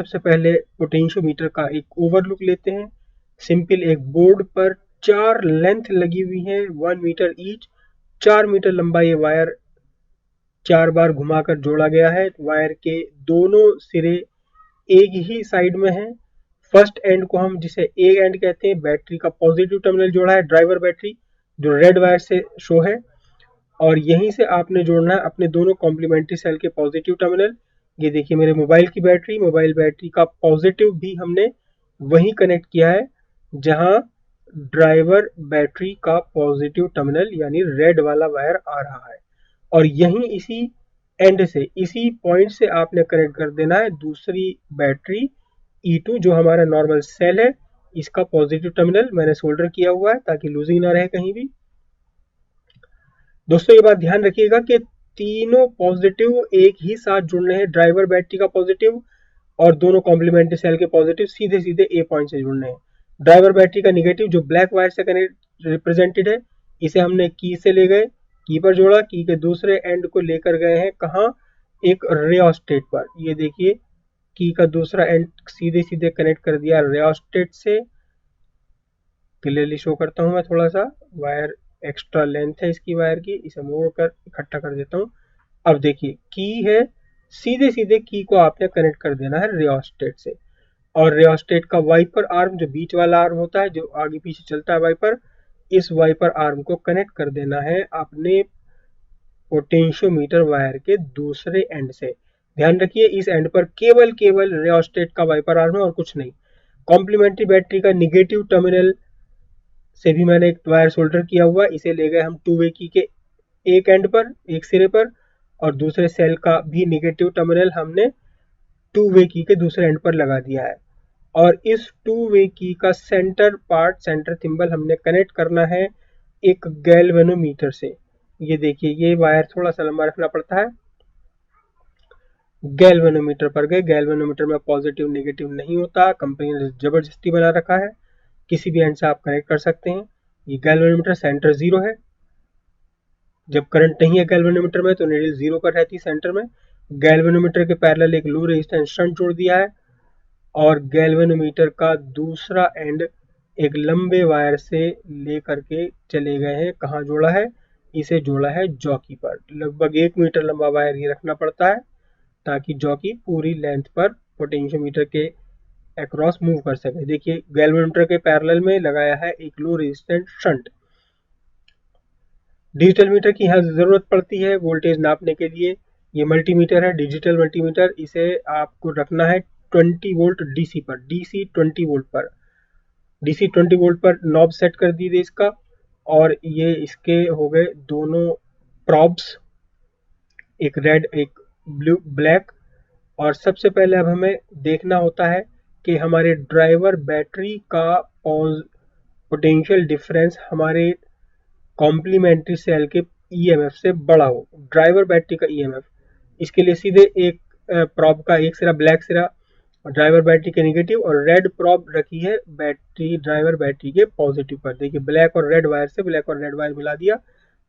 सबसे पहले पोटेंशियोमीटर का एक ओवरलुक लेते हैं। सिंपल एक बोर्ड पर 4 लेंथ लगी हुई है 1 मीटर ईच। 4 मीटर लंबा ये वायर 4 बार घुमाकर जोड़ा गया है। वायर के दोनों सिरे एक ही साइड में है। फर्स्ट एंड को हम जिसे ए एंड कहते हैं, बैटरी का पॉजिटिव टर्मिनल जोड़ा है, ड्राइवर बैटरी जो रेड वायर से शो है, और यहीं से आपने जोड़ना है अपने दोनों कॉम्प्लीमेंट्री सेल के पॉजिटिव टर्मिनल। ये देखिए मेरे मोबाइल की बैटरी, मोबाइल बैटरी का पॉजिटिव भी हमने वहीं कनेक्ट किया है जहां ड्राइवर बैटरी का पॉजिटिव टर्मिनल यानी रेड वाला वायर आ रहा है, और यहीं इसी एंड से, इसी पॉइंट से आपने कनेक्ट कर देना है दूसरी बैटरी E2 जो हमारा नॉर्मल सेल है। इसका पॉजिटिव टर्मिनल मैंने सोल्डर किया हुआ है ताकि लूजिंग ना रहे कहीं भी। दोस्तों ये बात ध्यान रखिएगा कि तीनों पॉजिटिव एक ही साथ जुड़ने हैं। ड्राइवर बैटरी का पॉजिटिव और दोनों कॉम्प्लीमेंट्री सेल के पॉजिटिव सीधे सीधे ए पॉइंट से जुड़ने हैं। ड्राइवर बैटरी का निगेटिव जो ब्लैक वायर से कनेक्ट रिप्रेजेंटेड है, इसे हमने की से ले गए, की पर जोड़ा, की के दूसरे एंड को लेकर गए हैं कहाँ, एक रियोस्टेट पर। ये देखिए की का दूसरा एंड सीधे सीधे कनेक्ट कर दिया रियोस्टेट से। क्लियरली शो करता हूं मैं, थोड़ा सा वायर एक्स्ट्रा लेंथ है इसकी वायर की, इसे मोड़कर इकट्ठा कर देता हूं। अब देखिए की है, सीधे सीधे की को आपने कनेक्ट कर देना है रियोस्टेट से, और रियोस्टेट का वाइपर आर्म जो बीच वाला आर्म होता है जो आगे पीछे चलता है वाइपर, इस वाइपर आर्म को कनेक्ट कर देना है अपने पोटेंशियोमीटर वायर के दूसरे एंड से। ध्यान रखिए इस एंड पर केवल रियोस्टेट का वाइपर आर्म है और कुछ नहीं। कॉम्प्लीमेंट्री बैटरी का निगेटिव टर्मिनल से भी मैंने एक वायर सोल्डर किया हुआ, इसे ले गए हम टू वे की के एक एंड पर, एक सिरे पर, और दूसरे सेल का भी निगेटिव टर्मिनल हमने टू वे की के दूसरे एंड पर लगा दिया है। और इस टू वे की का सेंटर पार्ट, सेंटर थिम्बल हमने कनेक्ट करना है एक गैल्वेनोमीटर से। ये देखिए ये वायर थोड़ा सा लंबा रखना पड़ता है। गैल्वेनोमीटर पर गए, गैल्वेनोमीटर में पॉजिटिव नेगेटिव नहीं होता, कंपनी ने जबरदस्ती बना रखा है, किसी भी एंड से आप कनेक्ट कर सकते हैं। ये गैल्वेनोमीटर सेंटर 0 है, जब करंट नहीं है गैल्वेनोमीटर में तो नीडल 0 पर रहती है सेंटर में। गैल्वेनोमीटर के पैरेलल एक लो रेजिस्टेंस शंट जोड़ दिया है, और गैल्वेनोमीटर का दूसरा एंड एक लंबे वायर से लेकर के चले गए हैं, कहाँ जोड़ा है, इसे जोड़ा है जॉकी पर। लगभग 1 मीटर लंबा वायर ये रखना पड़ता है ताकि जॉकी पूरी लेंथ पर पोटेंशियोमीटर के अक्रॉस मूव कर सके। देखिए गैल्वेनोमीटर के पैरेलल में लगाया है एक लो रेजिस्टेंट शंट। डिजिटल मीटर की यहाँ जरूरत पड़ती है वोल्टेज नापने के लिए। ये मल्टीमीटर है, डिजिटल मल्टीमीटर, इसे आपको रखना है 20 वोल्ट डीसी पर, डीसी 20 वोल्ट पर, डीसी 20 वोल्ट पर नॉब सेट कर दीजिए इसका। और ये इसके हो गए दोनों प्रॉब्स, एक रेड एक ब्लू ब्लैक। और सबसे पहले अब हमें देखना होता है कि हमारे ड्राइवर बैटरी का पोटेंशियल डिफरेंस हमारे कॉम्प्लीमेंट्री सेल के ईएमएफ से बड़ा हो। ड्राइवर बैटरी का ईएमएफ, इसके लिए सीधे एक प्रॉब का एक सिरा ब्लैक सिरा ड्राइवर बैटरी के नेगेटिव और रेड प्रॉब रखी है बैटरी ड्राइवर बैटरी के पॉजिटिव पर। देखिए ब्लैक और रेड वायर से ब्लैक और रेड वायर मिला दिया,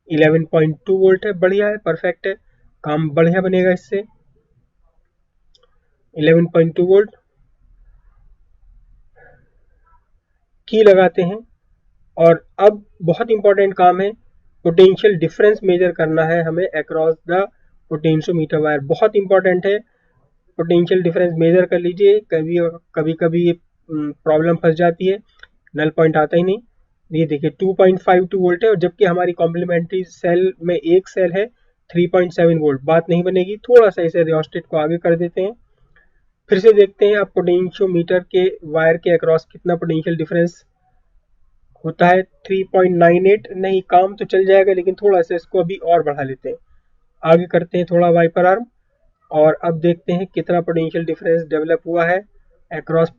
11.2 वोल्ट है, बढ़िया है, परफेक्ट है, काम बढ़िया बनेगा इससे। 11.2 वोल्ट की लगाते हैं, और अब बहुत इंपॉर्टेंट काम है, पोटेंशियल डिफरेंस मेजर करना है हमें अक्रॉस द पोटेंशियोमीटर वायर। बहुत इंपॉर्टेंट है, पोटेंशियल डिफरेंस मेजर कर लीजिए। कभी कभी ये प्रॉब्लम फंस जाती है, नल पॉइंट आता ही नहीं। ये देखिए 2.52 वोल्ट है, और जबकि हमारी कॉम्प्लीमेंट्री सेल में एक सेल है 3.7 वोल्ट, बात नहीं बनेगी। थोड़ा सा इसे रियोस्टेट को आगे कर देते हैं, फिर से देखते हैं अब पोटेंशियोमीटर के वायर के अक्रॉस कितना पोटेंशियल डिफरेंस होता है। 3.98 नहीं, काम तो चल जाएगा, लेकिन थोड़ा सा इसको अभी और बढ़ा लेते हैं, आगे करते हैं थोड़ा वाइपर आर्म, और अब देखते हैं कितना पोटेंशियल डिफरेंस डेवलप हुआ है अक्रॉस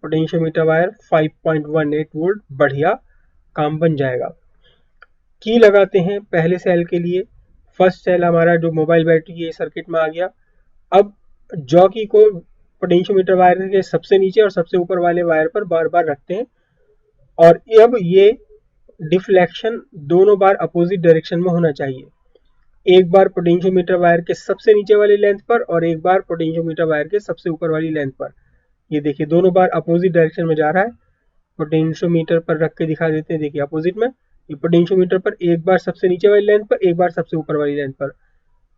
पोटेंशियोमीटर वायर। 5.18 वोल्ट, बढ़िया, काम बन जाएगा। की लगाते हैं पहले सेल के लिए। फर्स्ट सेल हमारा जो मोबाइल बैटरी है सर्किट में आ गया। अब जॉकी को पोटेंशियोमीटर वायर के सबसे नीचे और सबसे ऊपर वाले वायर पर बार बार रखते हैं, और अब ये डिफ्लेक्शन दोनों बार अपोजिट डायरेक्शन में होना चाहिए। एक बार पोटेंशियोमीटर वायर के सबसे नीचे वाली लेंथ पर और एक बार पोटेंशियोमीटर वायर के सबसे ऊपर वाली लेंथ पर। ये देखिए दोनों बार अपोजिट डायरेक्शन में जा रहा है। पोटेंशियोमीटर पर रख के दिखा देते हैं, देखिए अपोजिट में, ये पोटेंशियोमीटर पर एक बार सबसे नीचे वाली लेंथ पर, एक बार सबसे ऊपर वाली लेंथ पर,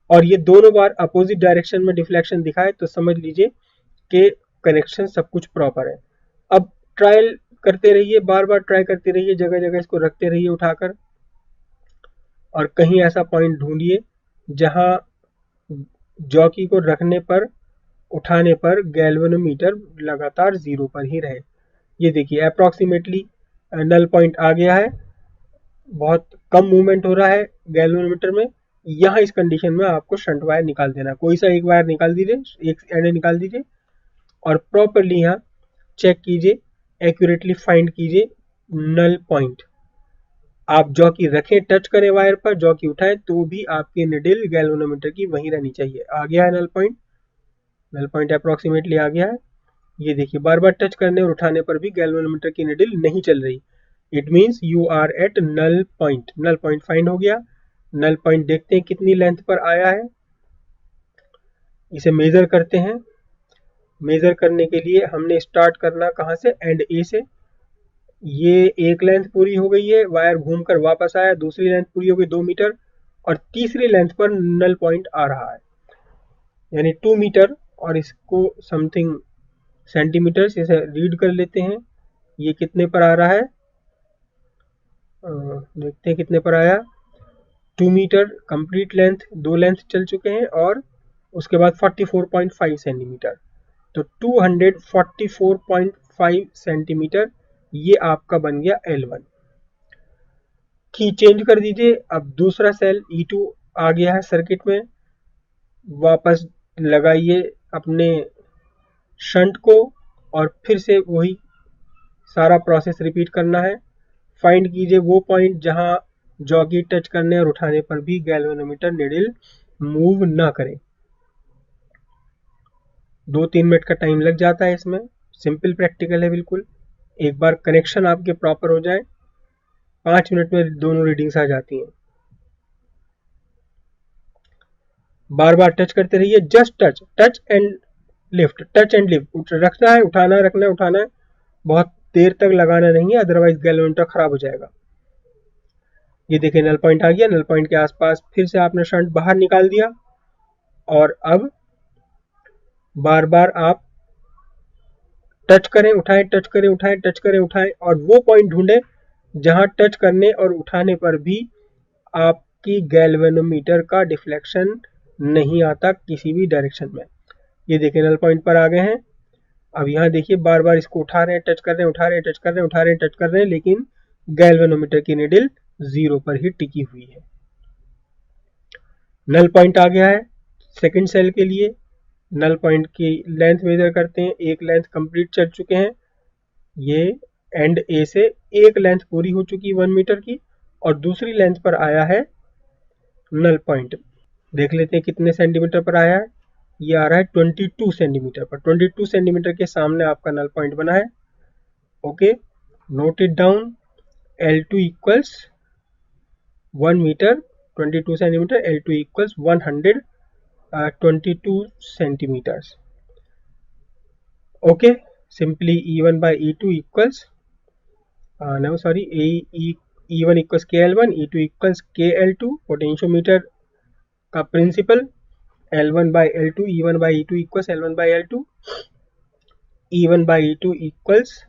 और ये दोनों बार अपोजिट डायरेक्शन में डिफ्लेक्शन दिखाए तो समझ लीजिए कि कनेक्शन सब कुछ प्रॉपर है। अब ट्रायल करते रहिए, बार बार ट्राई करते रहिए, जगह जगह इसको रखते रहिए उठाकर, और कहीं ऐसा पॉइंट ढूंढिए जहां जॉकी को रखने पर, उठाने पर गैल्वेनोमीटर लगातार 0 पर ही रहे। ये देखिए अप्रॉक्सीमेटली नल पॉइंट आ गया है, बहुत कम मूवमेंट हो रहा है गैल्वेनोमीटर में। यहाँ इस कंडीशन में आपको शंट वायर निकाल देना, कोई सा एक वायर निकाल दीजिए, एक एंड निकाल दीजिए, और प्रॉपरली यहाँ चेक कीजिए, एक्यूरेटली फाइंड कीजिए नल पॉइंट। आप जॉकी रखें, टच करें वायर पर, जॉकी उठाएं तो भी आपकी निडिल गैल्वेनोमीटर की वहीं रहनी चाहिए। आ गया है null point, null point approximately आ गया है। ये देखिए बार बार टच करने और उठाने पर भी गैल्वेनोमीटर की निडिल नहीं चल रही। It means you are at null point. Null point find हो गया। नल पॉइंट देखते हैं कितनी लेंथ पर आया है, इसे मेजर करते हैं। मेजर करने के लिए हमने स्टार्ट करना कहाँ से, एंड ए से। ये एक लेंथ पूरी हो गई है, वायर घूमकर वापस आया, दूसरी लेंथ पूरी हो गई 2 मीटर, और तीसरी लेंथ पर नल पॉइंट आ रहा है, यानी 2 मीटर, और इसको समथिंग सेंटीमीटर से रीड कर लेते हैं। ये कितने पर आ रहा है, देखते हैं कितने पर आया। 2 मीटर कंप्लीट लेंथ, 2 लेंथ चल चुके हैं, और उसके बाद 44.5 सेंटीमीटर, तो 244.5 सेंटीमीटर ये आपका बन गया L1। की चेंज कर दीजिए। अब दूसरा सेल E2 आ गया है सर्किट में, वापस लगाइए अपने शंट को, और फिर से वही सारा प्रोसेस रिपीट करना है। फाइंड कीजिए वो पॉइंट जहां जॉकी टच करने और उठाने पर भी गैल्वेनोमीटर निडिल मूव ना करे। 2-3 मिनट का टाइम लग जाता है इसमें, सिंपल प्रैक्टिकल है बिल्कुल। एक बार कनेक्शन आपके प्रॉपर हो जाए, 5 मिनट में दोनों रीडिंग्स आ जाती हैं। बार बार टच करते रहिए, just touch, touch and lift, touch and lift, रखना है, उठाना है, रखना है, उठाना है, बहुत देर तक लगाना नहीं है, अदरवाइज गैल्वेनोमीटर खराब हो जाएगा। ये देखिए नल पॉइंट आ गया। नल पॉइंट के आसपास फिर से आपने शंट बाहर निकाल दिया, और अब बार बार आप टच करें, उठाएं, टच करें, उठाएं, टच करें, उठाएं, और वो पॉइंट ढूंढें जहां टच करने और उठाने पर भी आपकी गैल्वेनोमीटर का डिफ्लेक्शन नहीं आता किसी भी डायरेक्शन में। ये देखिए नल पॉइंट पर आ गए हैं। अब यहाँ देखिए बार बार इसको उठा रहे हैं, टच कर रहे हैं, उठा रहे हैं, टच कर रहे हैं, उठा रहे हैं, टच कर रहे हैं, लेकिन गैल्वेनोमीटर की निडिल 0 पर ही टिकी हुई है। नल पॉइंट आ गया है सेकंड सेल के लिए। नल पॉइंट की लेंथ मेजर करते हैं, एक लेंथ कंप्लीट चल चुके हैं, ये एंड ए से एक लेंथ पूरी हो चुकी 1 मीटर की, और दूसरी लेंथ पर आया है नल पॉइंट। देख लेते हैं कितने सेंटीमीटर पर आया है। ये आ रहा है 22 सेंटीमीटर पर। 22 सेंटीमीटर के सामने आपका नल पॉइंट बना है। Okay, note it down. L2 equals 1 metre, 22 centimetre, L2 equals 122 centimetres. Okay, simply E1 by E2 equals E1 equals KL1, E2 equals KL2। Potentiometer का principle, L1 by L2, E1 by E2 equals L1 by L2। E1 by E2 equals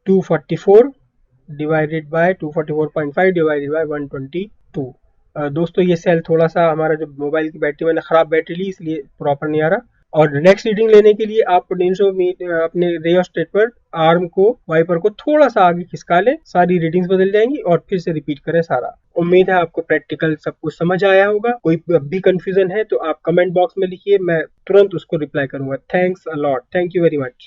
244 divided by 244.5 divided by 122। दोस्तों ये cell थोड़ा सा हमारा जो mobile की battery, मैंने खराब बैटरी ली इसलिए प्रॉपर नहीं आ रहा। और नेक्स्ट रीडिंग लेने के लिए आप पोटेंशियोमीटर अपने रियोस्टेट पर आर्म को, वाइपर को थोड़ा सा आगे खिसका लें, सारी रीडिंग्स बदल जाएंगी, और फिर से रिपीट करें सारा। उम्मीद है आपको प्रैक्टिकल सब कुछ समझ आया होगा। कोई भी कंफ्यूजन है तो आप कमेंट बॉक्स में लिखिए, मैं तुरंत उसको रिप्लाई करूंगा। Thanks a lot, thank you very much.